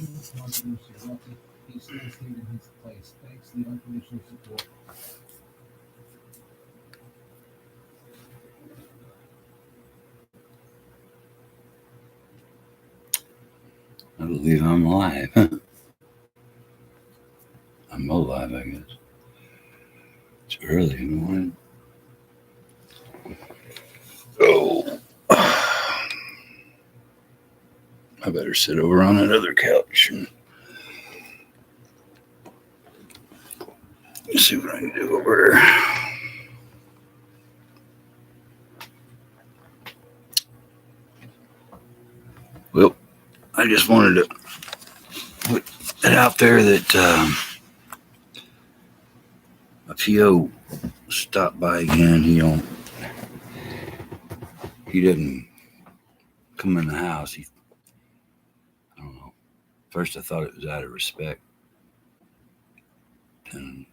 I believe I'm live. I'm alive, I guess. It's early in the morning. Oh, I better sit over on that other couch and see what I can do over there. Well, I just wanted to put it out there that a PO stopped by again. He didn't come in the house. I don't know. First, I thought it was out of respect, and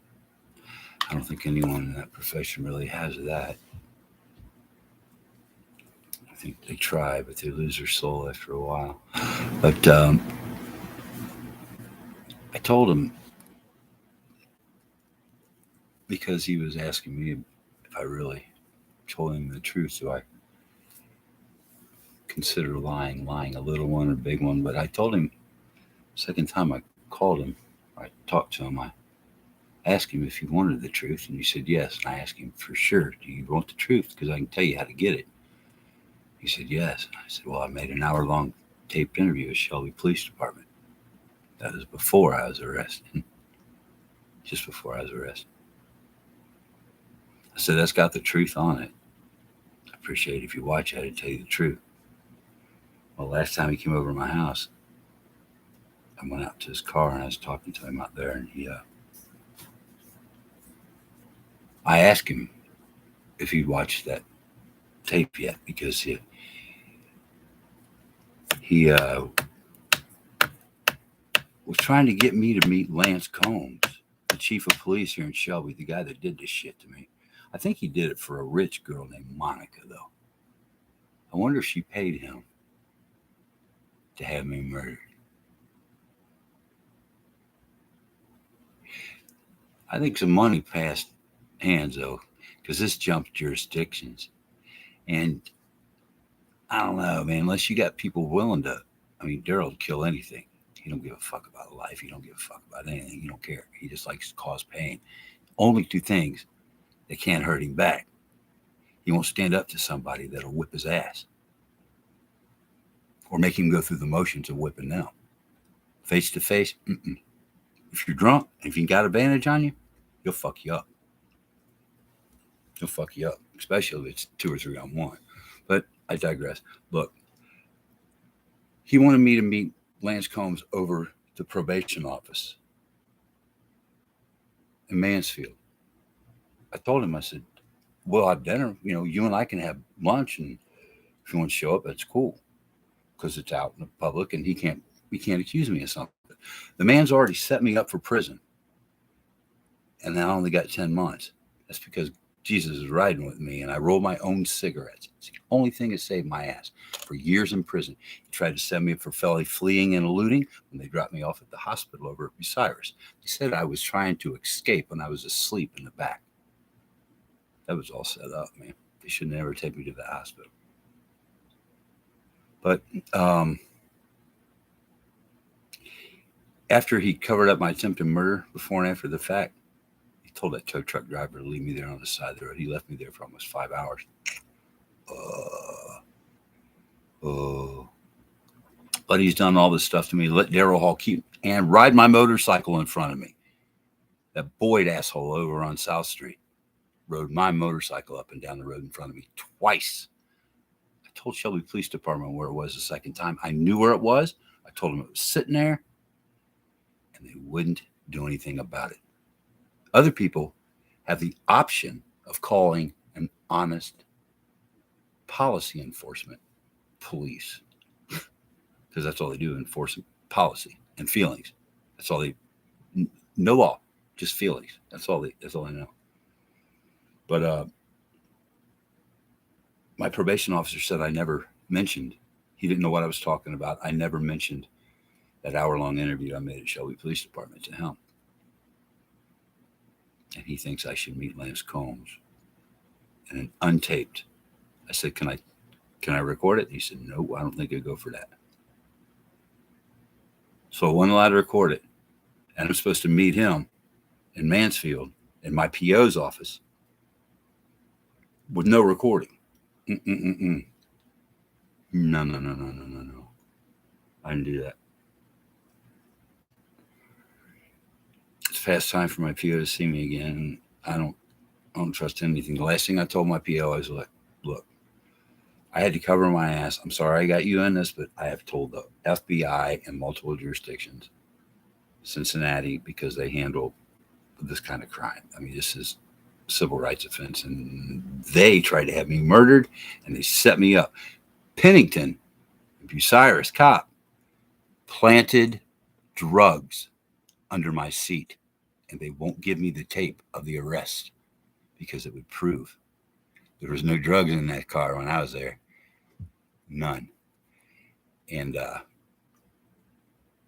I don't think anyone in that profession really has that. I think they try, but they lose their soul after a while. But I told him, because he was asking me if I really told him the truth. Do I consider lying a little one or a big one? But I told him, second time I called him, I talked to him, I asked him if he wanted the truth, and he said yes. And I asked him for sure, do you want the truth? Because I can tell you how to get it. He said yes. And I said, well, I made an hour-long taped interview with Shelby Police Department. That was before I was arrested. Just before I was arrested. I said, that's got the truth on it. I appreciate it if you watch it, I'd tell you the truth. Well, last time he came over to my house, I went out to his car and I was talking to him out there, and I asked him if he'd watched that tape yet, because he was trying to get me to meet Lance Combs, the chief of police here in Shelby, the guy that did this shit to me. I think he did it for a rich girl named Monica, though. I wonder if she paid him to have me murdered. I think some money passed hands, though, because this jumped jurisdictions. And I don't know, man, unless you got people willing to, I mean, Daryl would kill anything. He don't give a fuck about life. He don't give a fuck about anything. He don't care. He just likes to cause pain. Only two things that can't hurt him back. He won't stand up to somebody that'll whip his ass or make him go through the motions of whipping them. Face to face, if you're drunk, if he got advantage on you, he'll fuck you up. He'll fuck you up, especially if it's 2 or 3 on 1. But I digress. Look, he wanted me to meet Lance Combs over the probation office in Mansfield. I told him, I said, we'll have dinner. You know, you and I can have lunch, and if you want to show up, that's cool, because it's out in the public, and he can't accuse me of something. The man's already set me up for prison, and I only got 10 months. That's because Jesus is riding with me, and I roll my own cigarettes. It's the only thing that saved my ass for years in prison. He tried to set me up for felony fleeing and eluding when they dropped me off at the hospital over at Bucyrus. He said I was trying to escape when I was asleep in the back. That was all set up, man. They should never take me to the hospital. But after he covered up my attempted murder before and after the fact, he told that tow truck driver to leave me there on the side of the road. He left me there for almost 5 hours. But he's done all this stuff to me. Let Daryl Hall keep and ride my motorcycle in front of me. That Boyd asshole over on South Street rode my motorcycle up and down the road in front of me twice. I told Shelby Police Department where it was the second time. I knew where it was. I told them it was sitting there, and they wouldn't do anything about it. Other people have the option of calling an honest policy enforcement police, because that's all they do, enforce policy and feelings. That's all they, no law, just feelings. That's all they know. But my probation officer said I never mentioned, he didn't know what I was talking about. I never mentioned that hour-long interview I made at Shelby Police Department to him. And he thinks I should meet Lance Combs. And an untaped. I said, can I record it? He said, no, I don't think I'd go for that. So I wasn't allowed to record it. And I'm supposed to meet him in Mansfield in my PO's office with no recording. No. I didn't do that. It's past time for my PO to see me again. I don't trust anything. The last thing I told my PO, I was like, look, I had to cover my ass. I'm sorry I got you in this, but I have told the FBI in multiple jurisdictions, Cincinnati, because they handle this kind of crime. I mean, this is a civil rights offense, and they tried to have me murdered, and they set me up. Pennington, Bucyrus cop, planted drugs under my seat, and they won't give me the tape of the arrest because it would prove there was no drugs in that car when I was there. None. And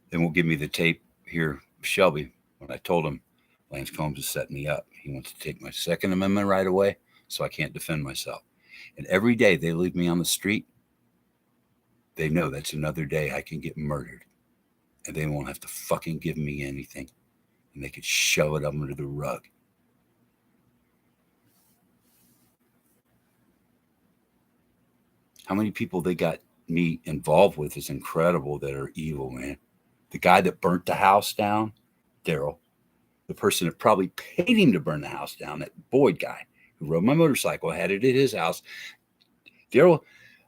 they won't give me the tape here, Shelby, when I told him Lance Combs is setting me up. He wants to take my Second Amendment right away, so I can't defend myself. And every day they leave me on the street, they know that's another day I can get murdered. And they won't have to fucking give me anything. And they could shove it under the rug. How many people they got me involved with is incredible that are evil, man. The guy that burnt the house down, Daryl, the person that probably paid him to burn the house down, that Boyd guy who rode my motorcycle, had it at his house. Daryl,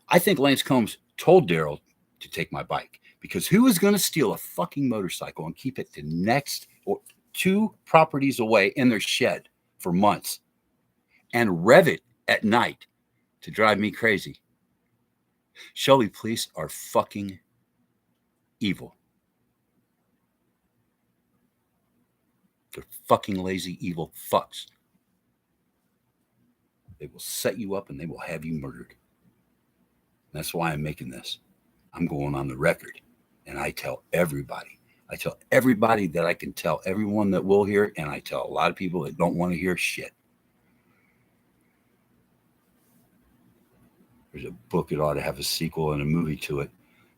I think Lance Combs told Daryl to take my bike because who is going to steal a fucking motorcycle and keep it the next or 2 properties away in their shed for months and rev it at night to drive me crazy? Shelby police are fucking evil. They're fucking lazy, evil fucks. They will set you up and they will have you murdered. That's why I'm making this. I'm going on the record. And I tell everybody. I tell everybody that I can tell, everyone that will hear it, and I tell a lot of people that don't want to hear shit. There's a book that ought to have a sequel and a movie to it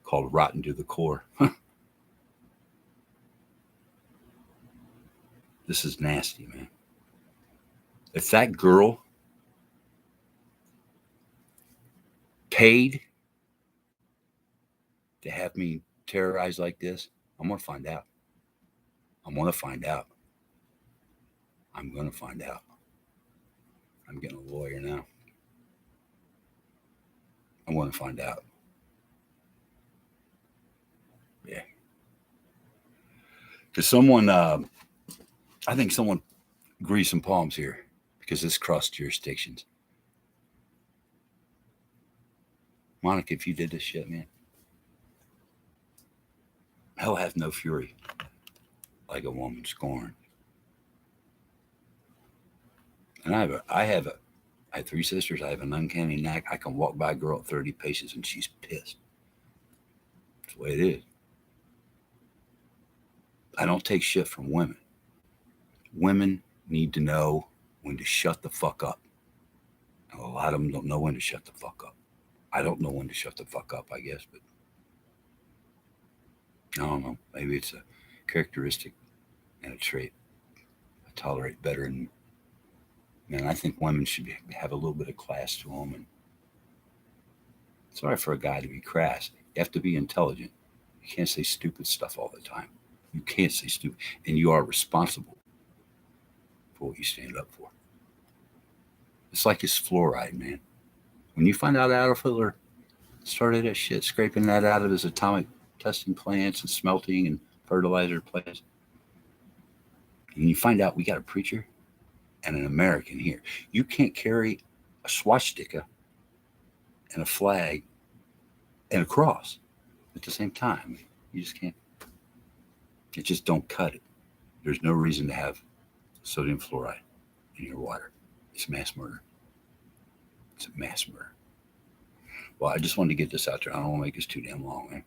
called Rotten to the Core. This is nasty, man. If that girl paid to have me terrorized like this, I'm going to find out. I'm going to find out. I'm going to find out. I'm getting a lawyer now. I'm going to find out. Yeah. Because someone, I think someone greased some palms here because this crossed jurisdictions. Monica, if you did this shit, man, hell hath no fury like a woman scorned. And I have 3 sisters. I have an uncanny knack. I can walk by a girl at 30 paces and she's pissed. That's the way it is. I don't take shit from women. Women need to know when to shut the fuck up. And a lot of them don't know when to shut the fuck up. I don't know when to shut the fuck up, I guess, but I don't know. Maybe it's a characteristic and a trait I tolerate better. And man, I think women should have a little bit of class to them. And sorry for a guy to be crass. You have to be intelligent. You can't say stupid stuff all the time. You can't say stupid. And you are responsible for what you stand up for. It's like his fluoride, man. When you find out Adolf Hitler started that shit, scraping that out of his atomic testing plants and smelting and fertilizer plants, and you find out we got a preacher and an American here. You can't carry a swastika and a flag and a cross at the same time. You just can't. It just don't cut it. There's no reason to have sodium fluoride in your water. It's mass murder. It's a mass murder. Well, I just wanted to get this out there. I don't want to make this too damn long, man.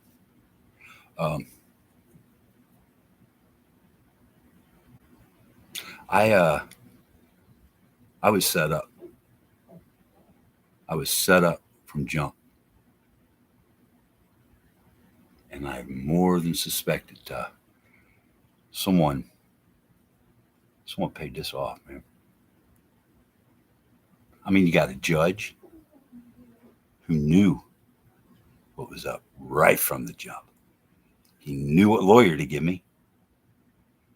I was set up. I was set up from jump, and I more than suspected someone paid this off, man. I mean, you got a judge who knew what was up right from the jump. He knew what lawyer to give me,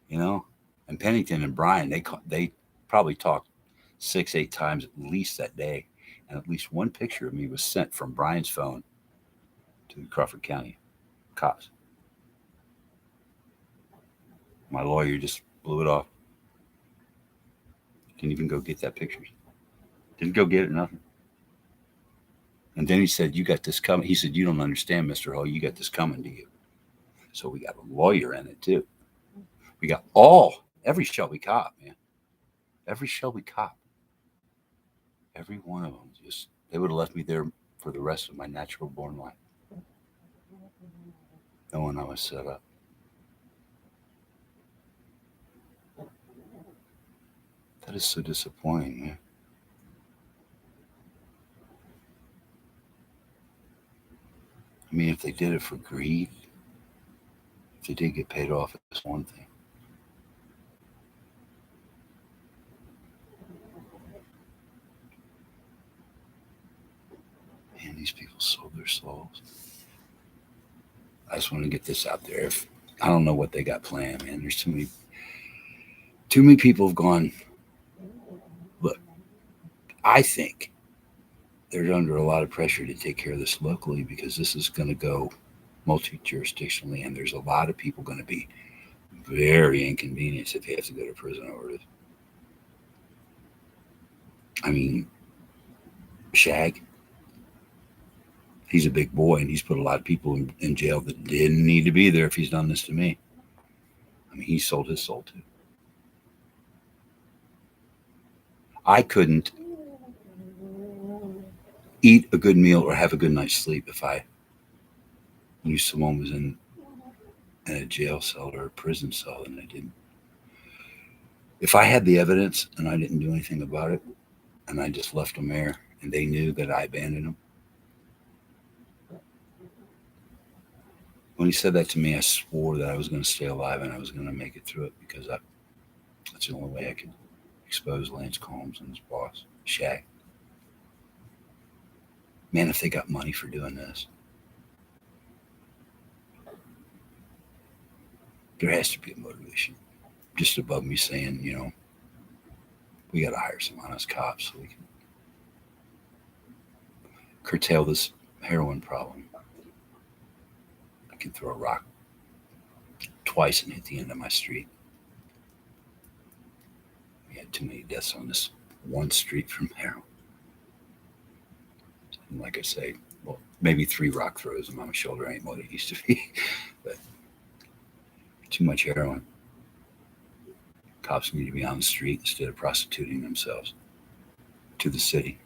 you know. And Pennington and Brian, they probably talked 6, 8 times at least that day, and at least one picture of me was sent from Brian's phone to the Crawford County cops. My lawyer just blew it off. Didn't even go get that picture. Didn't go get it, nothing. And then he said, "You got this coming." He said, "You don't understand, Mr. Hull. You got this coming to you." So we got a lawyer in it too. We got every Shelby cop, man. Every Shelby cop. Every one of them. Just they would have left me there for the rest of my natural born life, knowing I was set up. That is so disappointing, man. I mean, if they did it for greed, if they did get paid off, it's one thing. Man, these people sold their souls. I just want to get this out there. If I don't know what they got planned, man. There's too many people have gone. Look, I think they're under a lot of pressure to take care of this locally because this is going to go multi-jurisdictionally, and there's a lot of people going to be very inconvenienced if they have to go to prison over this. I mean, Shag, he's a big boy, and he's put a lot of people in jail that didn't need to be there if he's done this to me. I mean, he sold his soul too. I couldn't eat a good meal or have a good night's sleep if I knew someone was in a jail cell or a prison cell and I didn't. If I had the evidence and I didn't do anything about it and I just left them there and they knew that I abandoned them. When he said that to me, I swore that I was going to stay alive and I was going to make it through it because that's the only way I could expose Lance Combs and his boss, Shag. Man, if they got money for doing this, there has to be a motivation just above me saying, we got to hire some honest cops so we can curtail this heroin problem. I can throw a rock twice and hit the end of my street. We had too many deaths on this one street from heroin. And like I say, well, maybe 3 rock throws on my shoulder ain't what it used to be, but too much heroin. Cops need to be on the street instead of prostituting themselves to the city.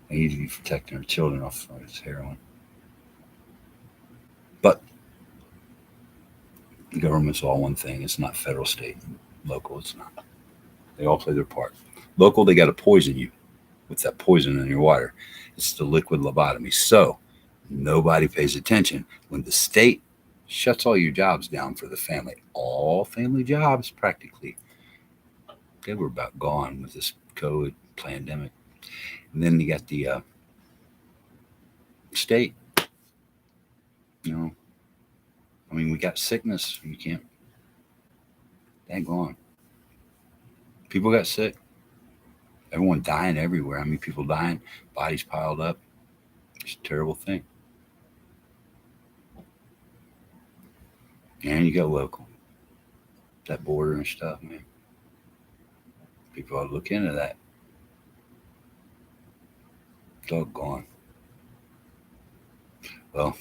They need to be protecting our children off of this heroin. But the government's all one thing. It's not federal, state, local. It's not. They all play their part. Local, they got to poison you with that poison in your water. It's the liquid lobotomy. So nobody pays attention. When the state shuts all your jobs down for the family, all family jobs practically, they were about gone with this COVID pandemic. And then you got the state. I mean, we got sickness. You can't. Dang gone. People got sick. Everyone dying everywhere. I mean, people dying, bodies piled up. It's a terrible thing. And you got local. That border and stuff, man. People ought to look into that. Doggone. Well,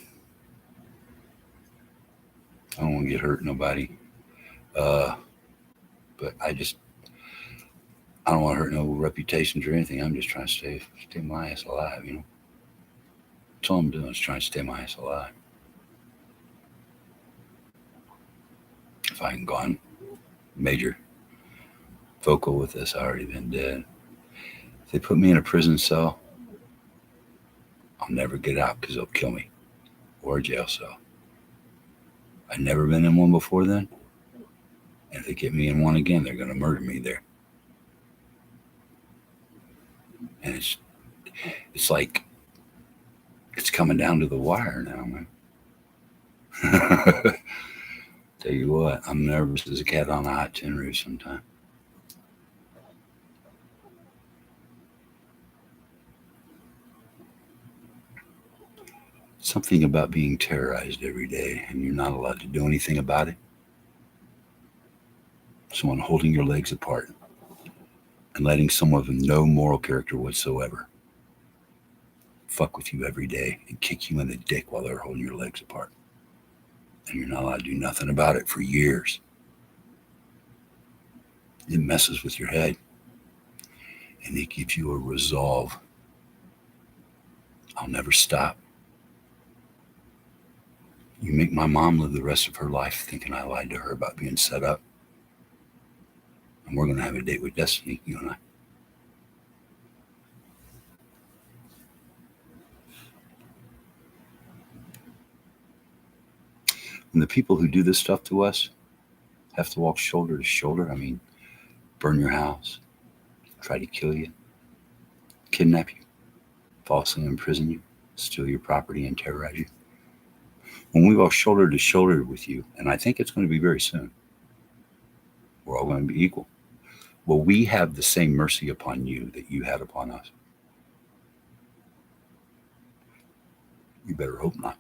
I don't want to get hurt nobody. But I don't want to hurt no reputations or anything. I'm just trying to stay my ass alive, That's all I'm doing is trying to stay my ass alive. If I hadn't gone major vocal with this. I already been dead. If they put me in a prison cell, I'll never get out because they'll kill me, or a jail cell. I've never been in one before then. And if they get me in one again, they're going to murder me there. And it's like it's coming down to the wire now, man. Tell you what, I'm nervous as a cat on a hot tin roof sometimes. Something about being terrorized every day and you're not allowed to do anything about it. Someone holding your legs apart and letting someone with no moral character whatsoever fuck with you every day and kick you in the dick while they're holding your legs apart. And you're not allowed to do nothing about it for years. It messes with your head. And it gives you a resolve. I'll never stop. You make my mom live the rest of her life thinking I lied to her about being set up. And we're going to have a date with destiny, you and I. And the people who do this stuff to us have to walk shoulder to shoulder. I mean, burn your house, try to kill you, kidnap you, falsely imprison you, steal your property, and terrorize you. When we walk shoulder to shoulder with you, and I think it's going to be very soon, we're all going to be equal. Will we have the same mercy upon you that you had upon us? You better hope not.